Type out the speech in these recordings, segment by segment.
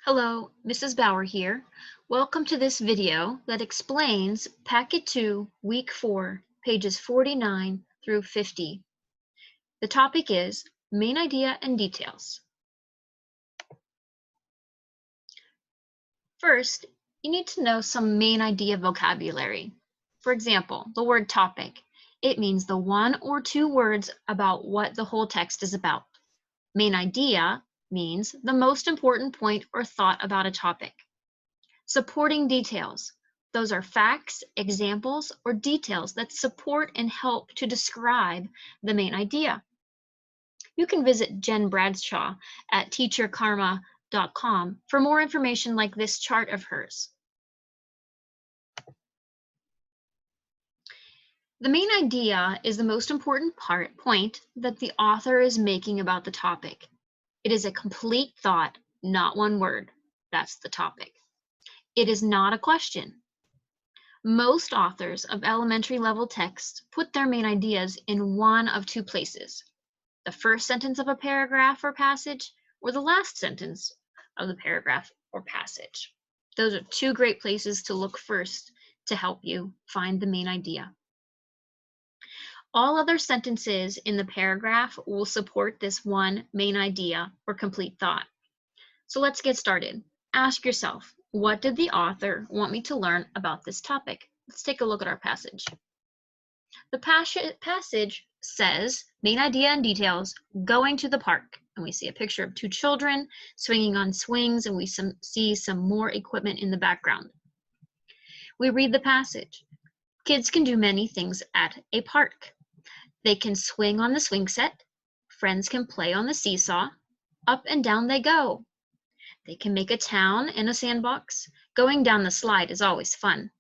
Hello, Mrs. Bauer here. Welcome to this video that explains Packet 2, Week 4, pages 49 through 50. The topic is Main Idea and Details. First, you need to know some main idea vocabulary. For example, the word topic. It means the one or two words about what the whole text is about. Main idea means the most important point or thought about a topic. Supporting details. Those are facts, examples, or details that support and help to describe the main idea. You can visit Jen Bradshaw at teacherkarma.com for more information like this chart of hers. The main idea is the most important point that the author is making about the topic. It is a complete thought, not one word. That's the topic. It is not a question. Most authors of elementary level texts put their main ideas in one of two places: the first sentence of a paragraph or passage, or the last sentence of the paragraph or passage. Those are two great places to look first to help you find the main idea. All other sentences in the paragraph will support this one main idea or complete thought. So let's get started. Ask yourself, what did the author want me to learn about this topic? Let's take a look at our passage. The passage says, main idea and details, going to the park. And we see a picture of two children swinging on swings, and we see some more equipment in the background. We read the passage. Kids can do many things at a park. They can swing on the swing set. Friends can play on the seesaw. Up and down they go. They can make a town in a sandbox. Going down the slide is always fun.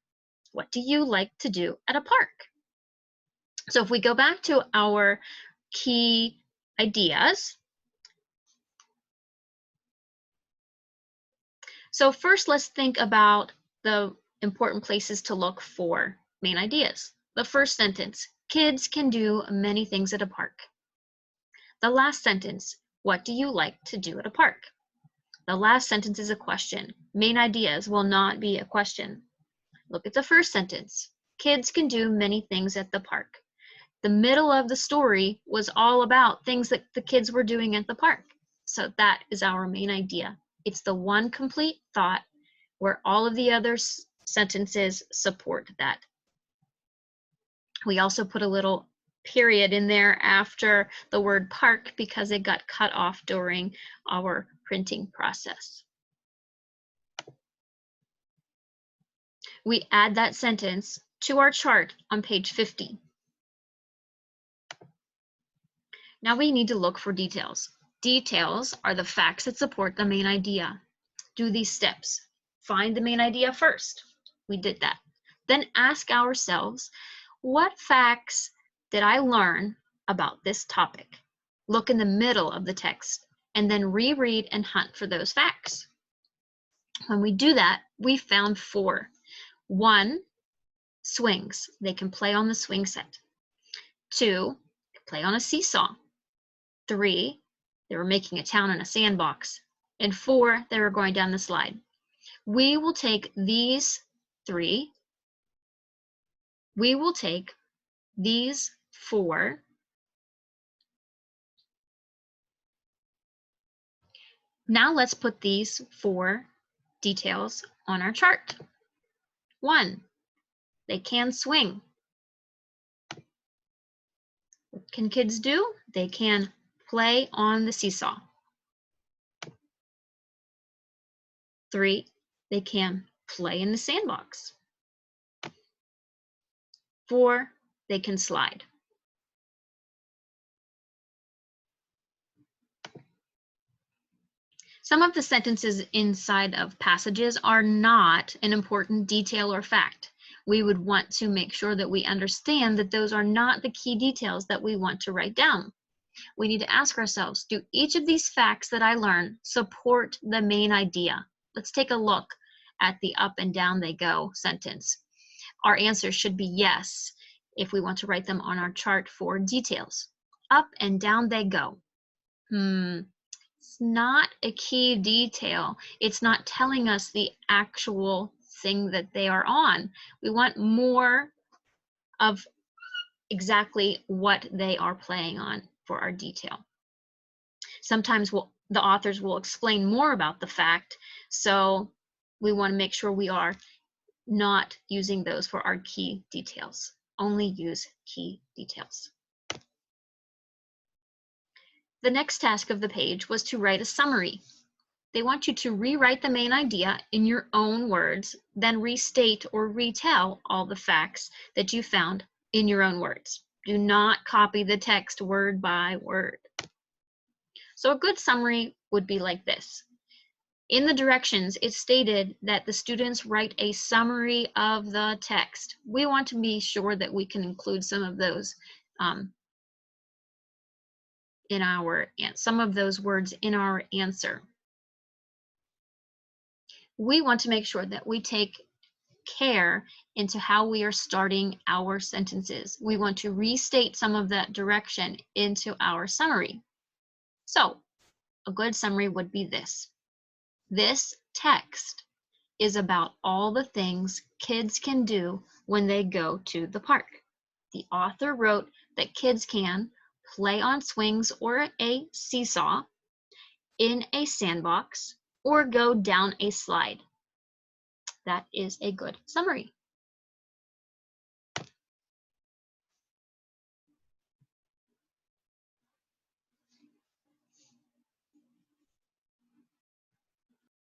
What do you like to do at a park? So if we go back to our key ideas. So first, let's think about the important places to look for main ideas. The first sentence, kids can do many things at a park. The last sentence, what do you like to do at a park? The last sentence is a question. Main ideas will not be a question. Look at the first sentence. Kids can do many things at the park. The middle of the story was all about things that the kids were doing at the park. So that is our main idea. It's the one complete thought where all of the other sentences support that. We also put a little period in there after the word park because it got cut off during our printing process. We add that sentence to our chart on page 50. Now we need to look for details. Details are the facts that support the main idea. Do these steps. Find the main idea first. We did that. Then ask ourselves, what facts did I learn about this topic? Look in the middle of the text and then reread and hunt for those facts. When we do that, we found 4. 1, swings. They can play on the swing set. 2, play on a seesaw. 3, they were making a town in a sandbox. And 4, they were going down the slide. We will take these 3. We will take these 4. Now let's put these 4 details on our chart. 1, they can swing. What can kids do? They can play on the seesaw. 3, they can play in the sandbox. 4, they can slide. Some of the sentences inside of passages are not an important detail or fact. We would want to make sure that we understand that those are not the key details that we want to write down. We need to ask ourselves, do each of these facts that I learn support the main idea? Let's take a look at the up and down they go sentence. Our answer should be yes if we want to write them on our chart for details. Up and down they go. It's not a key detail. It's not telling us the actual thing that they are on. We want more of exactly what they are playing on for our detail. Sometimes the authors will explain more about the fact, so we want to make sure we are not using those for our key details. Only use key details. The next task of the page was to write a summary. They want you to rewrite the main idea in your own words, then restate or retell all the facts that you found in your own words. Do not copy the text word by word. So a good summary would be like this. In the directions, it stated that the students write a summary of the text. We want to be sure that we can include some of those some of those words in our answer. We want to make sure that we take care into how we are starting our sentences. We want to restate some of that direction into our summary. So, a good summary would be this. This text is about all the things kids can do when they go to the park. The author wrote that kids can play on swings or a seesaw, in a sandbox, or go down a slide. That is a good summary.